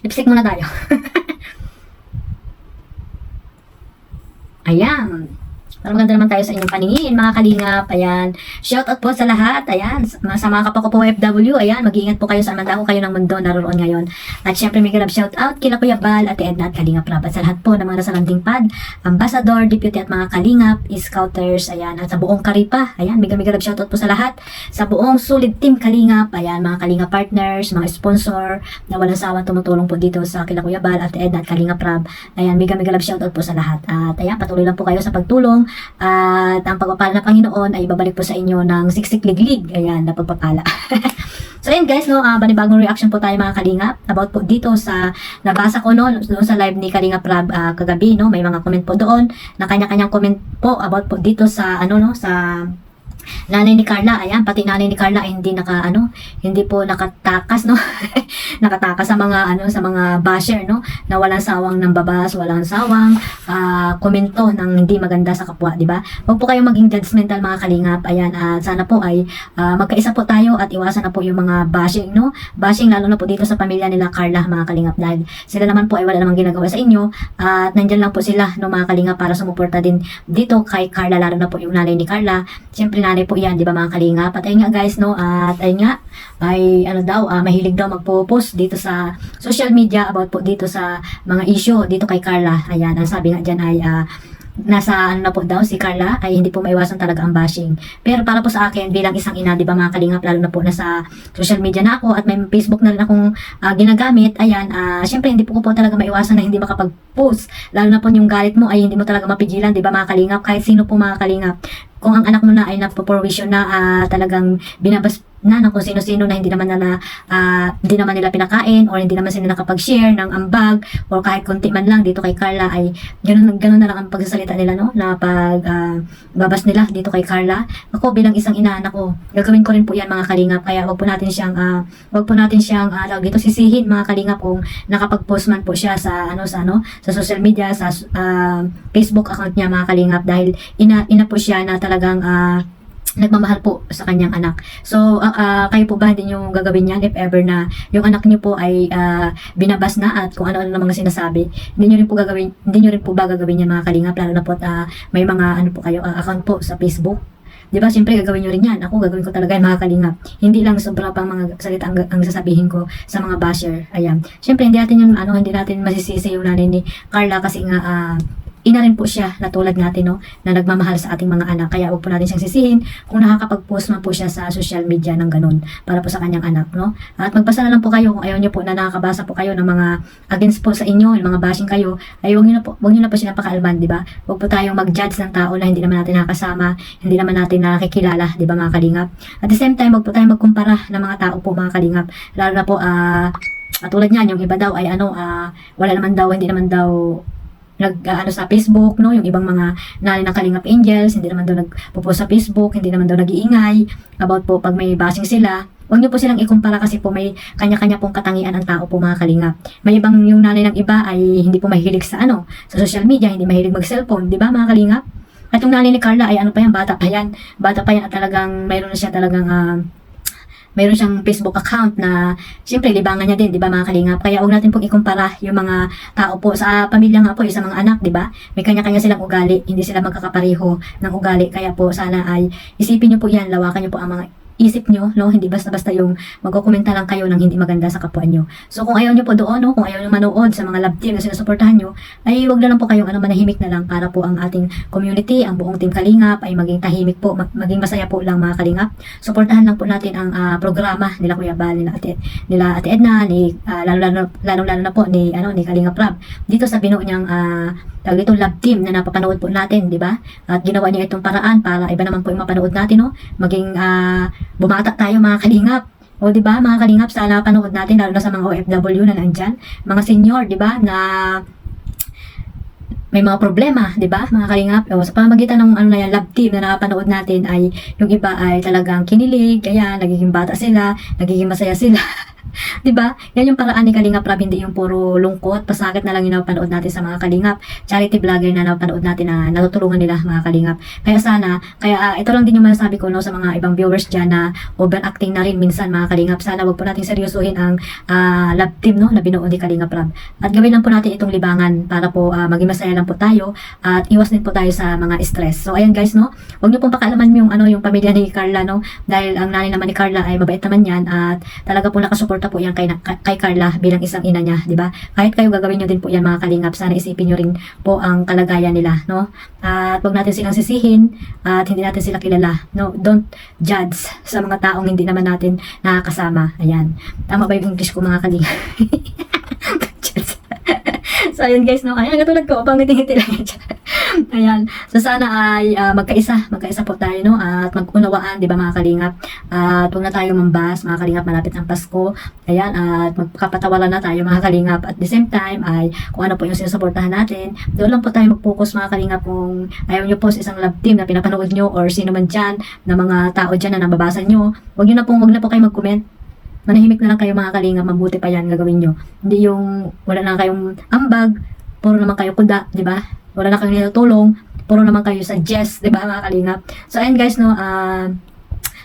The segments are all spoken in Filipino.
Lipstick muna tayo. Ayan. Para maganda naman tayo sa inyong paningin, mga kalingap. Ayan. Shoutout po sa lahat. Ayan. Sa mga kapwa ko po OFW. Ayan. Mag-iingat po kayo sa mandako kayo ng mundo naroon ngayon. At syempre may galab shoutout kila Kuya Bal, Ate Edna at Kalingap Rab. At sa lahat po ng mga nasa landing pad, Ambassador, Deputy at mga kalingap, Scouters. Ayan. At sa buong Karipa. Ayan. May galab shoutout po sa lahat. Sa buong solid team Kalingap. Ayan. Mga kalingap partners, mga sponsor na walang sawang tumutulong po dito sa kila Kuya Bal, Ate Edna at Kalingap Rab. Ayan. May galab shoutout po sa lahat. At ayan. Patuloy lang po kayo sa pagtulong. At ang pagpapala ng Panginoon ay babalik po sa inyo ng siksik-liglig. Ayan, na pagpapala. So ayun guys, no, banibagong reaction po tayo mga kalingap about po dito sa nabasa ko no, doon sa live ni Kalingap Rab kagabi, no, may mga comment po doon na kanya-kanyang comment po about po dito sa ano no, sa nanay ni Carla. Ayan, pati nanay ni Carla ay hindi hindi po nakatakas no. Nakatakas sa mga sa mga basher no, na walang sawang nambabas, walang sawang komento ng hindi maganda sa kapwa, di ba? Huwag po kayong maging judgmental mga kalingap. Ayan, sana po ay magkaisa po tayo at iwasan na po yung mga bashing no. Bashing lalo na po dito sa pamilya nila Carla mga kalingap, dahil sila naman po ay wala namang ginagawa sa inyo at nandyan lang po sila no mga kalingap para sumuporta din dito kay Carla, lalo na po yung nanay ni Carla. Siyempre nanay po yan, di ba mga kalingap? At ayun nga guys, no, at ayun nga, ay mahilig daw magpo-post dito sa social media about po dito sa mga issue dito kay Carla. Ayan, ang sabi nga dyan ay nasa na po daw si Carla ay hindi po maiwasan talaga ang bashing. Pero para po sa akin bilang isang ina, 'di ba mga kalingap, lalo na po nasa social media na ako at may Facebook na rin akong ginagamit. Ayan, syempre hindi po ko talaga maiwasan na hindi makapag-post. Lalo na po yung galit mo ay hindi mo talaga mapigilan, 'di ba mga kalingap? Kahit sino po mga kalingap. Kung ang anak mo na ay napo-provision na talagang binabas na ng kung sino-sino na hindi naman nila pinakain or hindi naman sila nakapag-share ng ambag or kahit konti man lang dito kay Carla, ay ganun na lang ang pagsasalita nila no, na pag babas nila dito kay Carla. Ako bilang isang ina, ako gagawin ko rin po yan mga kalingap, kaya wag po natin siyang dito sisihin mga kalingap kung nakapag-post man po siya sa sa social media, sa Facebook account niya mga kalingap, dahil ina po siya na talagang nagmamahal po sa kanyang anak. So, kayo po ba hindi nyo gagawin yan if ever na yung anak nyo po ay binabas na at kung ano-ano na mga sinasabi? Hindi nyo rin po ba gagawin yan mga kalingap, lalo na po may mga po kayo account po sa Facebook? Di ba? Siyempre gagawin nyo rin yan. Ako gagawin ko talaga yan mga kalingap. Hindi lang sobra pang mga salita ang sasabihin ko sa mga basher. Ayan. Siyempre hindi natin masisisi yung nanay ni Carla kasi nga ina rin po siya na tulad natin no, na nagmamahal sa ating mga anak, kaya huwag po natin siyang sisihin kung nakakapag-post man po siya sa social media ng ganun para po sa kanyang anak no. At magbasa na lang po kayo kung ayaw niyo po na nakakabasa po kayo ng mga against po sa inyo, yung mga bashing kayo, ay huwag niyo na po siya napakaalban, di ba? Huwag po tayong mag-judge ng tao na hindi naman natin nakakasama, hindi naman natin nakikilala, di ba mga kalingap? At the same time, huwag po tayong magkumpara ng mga tao po mga kalingap, lalo na po tulad niyan, yung iba daw ay wala naman daw, hindi naman daw sa Facebook, no, yung ibang mga nanay ng Kalingap Angels, hindi naman daw nagpo-post sa Facebook, hindi naman daw nag-iingay about po pag may bashing sila. Huwag niyo po silang ikumpara kasi po may kanya-kanya pong katangian ang tao po mga kalingap. May ibang yung nanay ng iba ay hindi po mahilig sa sa social media, hindi mahilig mag-cellphone, di ba mga kalingap? At yung nanay ni Carla ay bata pa yan at talagang mayroon siyang Facebook account na siyempre libangan niya din, di ba mga kalingap? Kaya huwag natin pong ikumpara yung mga tao po sa pamilya nga po, sa mga anak, di ba? May kanya-kanya silang ugali, hindi sila magkakapareho ng ugali. Kaya po sana ay isipin niyo po yan, lawakan niyo po ang mga isip nyo, no? Hindi basta-basta yung magkukomenta lang kayo ng hindi maganda sa kapwa nyo. So kung ayaw nyo po doon, no? Kung ayaw nyo manood sa mga love team na sinusuportahan nyo, ay wag na lang po kayong manahimik na lang para po ang ating community, ang buong team Kalingap ay maging tahimik po, maging masaya po lang mga Kalingap. Suportahan lang po natin ang programa nila Kuya Bal, nila Ate Edna, lalo na po ni Kalingap Rab dito sa binuo niyang dito love team na napapanood po natin, di ba? At ginawa niya itong paraan para iba naman po yung mapanood natin, no? Maging bumata tayo mga kalingap. O di ba mga kalingap, sana panood natin lalo na sa mga OFW na nandyan, mga senior, di ba? Na may mga problema, di ba mga kalingap? O, sa pamamagitan ng love team na nakapanood natin ay yung iba ay talagang kinilig, kaya nagiging bata sila, nagiging masaya sila. 'Di ba? Yan yung paraan ni Kalingap Rob, hindi yung puro lungkot, pasakit na lang yung napanood natin sa mga Kalingap, charity vlogger na napanood natin na natutulungan nila mga Kalingap. Kaya sana, ito lang din yung masasabi ko no sa mga ibang viewers dyan na overacting na rin minsan mga Kalingap. Sana wag po natin seryosohin ang love team no na binuo ni Kalingap Rob. At gawin lang po natin itong libangan para po maging masaya lang po tayo at iwas din po tayo sa mga stress. So ayan guys no, wag niyo pong pakialaman yung pamilya ni Carla no, dahil ang nanay naman ni Carla ay mabait naman yan at talaga po nakasuporta po yan kay Carla bilang isang ina niya, di ba? Kahit kayo gagawin niyo din po yan mga Kalingap, sana isipin niyo rin po ang kalagayan nila, no? At wag natin silang sisihin at hindi natin sila kilala, no? Don't judge sa mga taong hindi naman natin nakakasama. Ayan. Tama ba yung English ko mga Kalingap? So, ayun guys, no? Ayan, katulad ko, pangiti-ngiti lang yan. Ayan. So, sana ay magkaisa po tayo, no? At mag-unawaan, di ba mga Kalingap? At huwag na tayo mambas, mga Kalingap, malapit ang Pasko. Ayan, at magkapatawalan na tayo, mga Kalingap. At the same time, ay kung ano po yung sinusuportahan natin, doon lang po tayo mag-focus, mga Kalingap, kung ayaw nyo po sa isang love team na pinapanood nyo or sino man dyan, na mga tao dyan na nababasa nyo, huwag na po kayo mag-comment. Manahimik na lang kayo mga Kalingap, mabuti pa yan gagawin nyo. Hindi yung wala na kayong ambag, puro naman kayo kuda, di ba? Wala na kayong nilutulong, puro naman kayo suggest, di ba mga Kalingap? So ayun guys, no,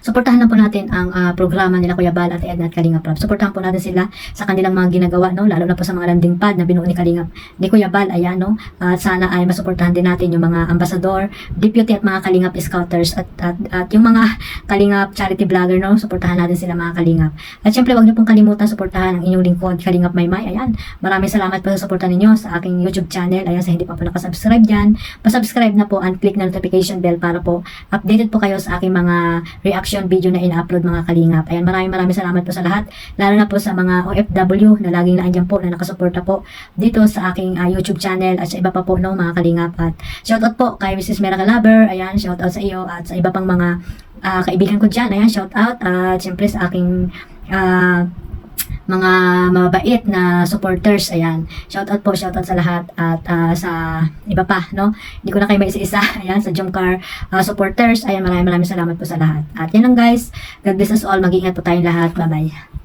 suportahan lang po natin ang programa nila Kuya Bal at Edna at Kalingap Rob. Suportahan po natin sila sa kanilang mga ginagawa, no? Lalo na po sa mga landing pad na binuo ni Kalingap, ni Kuya Bal, ayan, no? At sana ay masuportahan din natin yung mga ambassador, deputy at mga Kalingap scouters at yung mga Kalingap charity vlogger, no? Suportahan natin sila mga Kalingap. At syempre, wag niyo pong kalimutan suportahan ang inyong lingkod, Kalingap Maymay. Ayan, maraming salamat po sa suporta ninyo sa aking YouTube channel. Ayan, sa hindi pa po nakasubscribe dyan, pasubscribe na po and click na notification bell para po updated po kayo sa aking mga reaction video na in-upload mga Kalingap. Ayan, maraming salamat po sa lahat, lalo na po sa mga OFW na laging naandyan po, na nakasuporta po dito sa aking YouTube channel at sa iba pa po, no, mga Kalingap. At shoutout po kay Mrs. Mera Calaber, ayan, shoutout sa iyo at sa iba pang mga kaibigan ko dyan, ayan, shoutout. At syempre sa aking mga mabait na supporters, ayan, shoutout po, shoutout sa lahat at sa iba pa, no, hindi ko na kayo maisa-isa, ayan, sa Jumcar supporters, ayan, maraming salamat po sa lahat. At yan lang guys, God bless us all, mag-iingat po tayong lahat, bye bye.